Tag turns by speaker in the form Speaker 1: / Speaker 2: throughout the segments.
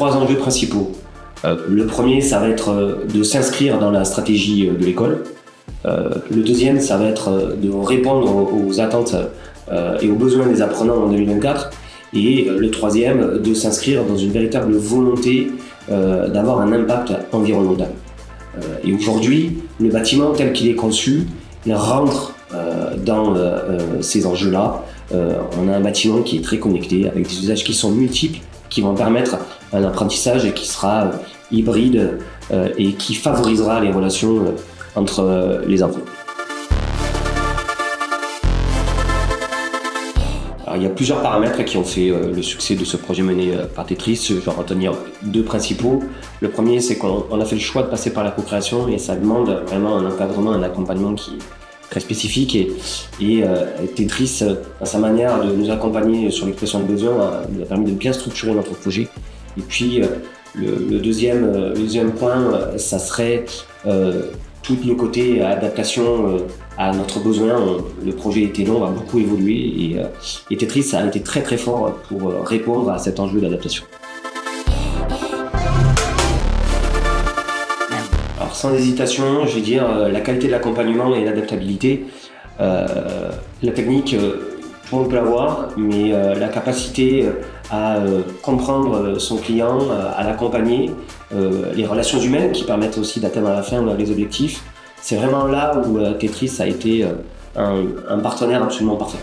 Speaker 1: 3 enjeux principaux. Le premier, ça va être de s'inscrire dans la stratégie de l'école. Le deuxième, ça va être de répondre aux attentes et aux besoins des apprenants en 2024. Et le troisième, de s'inscrire dans une véritable volonté d'avoir un impact environnemental. Et aujourd'hui, le bâtiment tel qu'il est conçu, il rentre dans ces enjeux-là. On a un bâtiment qui est très connecté, avec des usages qui sont multiples, qui vont permettre un apprentissage qui sera hybride et qui favorisera les relations entre les enfants. Alors, il y a plusieurs paramètres qui ont fait le succès de ce projet mené par Tetris. Je vais retenir 2 principaux. Le premier, c'est qu'on a fait le choix de passer par la co-création et ça demande vraiment un encadrement, un accompagnement qui est très spécifique. Et Tetris, dans sa manière de nous accompagner sur l'expression de besoins, nous a permis de bien structurer notre projet. Et puis, le deuxième point, ça serait tout le côté adaptation à notre besoin. Le projet était long, a beaucoup évolué et Tetris a été très très fort pour répondre à cet enjeu d'adaptation. Alors sans hésitation, je vais dire la qualité de l'accompagnement et l'adaptabilité. La technique, tout le monde peut l'avoir, mais la capacité à comprendre son client, à l'accompagner, les relations humaines qui permettent aussi d'atteindre à la fin les objectifs, c'est vraiment là où Tetris a été un partenaire absolument parfait.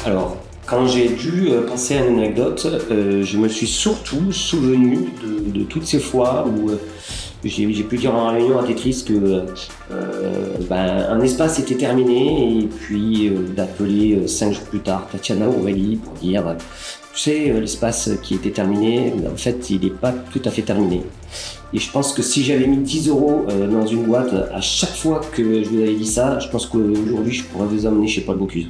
Speaker 1: Alors, quand j'ai dû penser à une anecdote, je me suis surtout souvenu de toutes ces fois où j'ai pu dire en réunion à Tetris que un espace était terminé et puis d'appeler 5 jours plus tard Tatiana Aurélie pour dire tu sais, l'espace qui était terminé, en fait, il n'est pas tout à fait terminé. Et je pense que si j'avais mis 10 € dans une boîte à chaque fois que je vous avais dit ça, je pense qu'aujourd'hui, je pourrais vous emmener chez Paul Bocuse.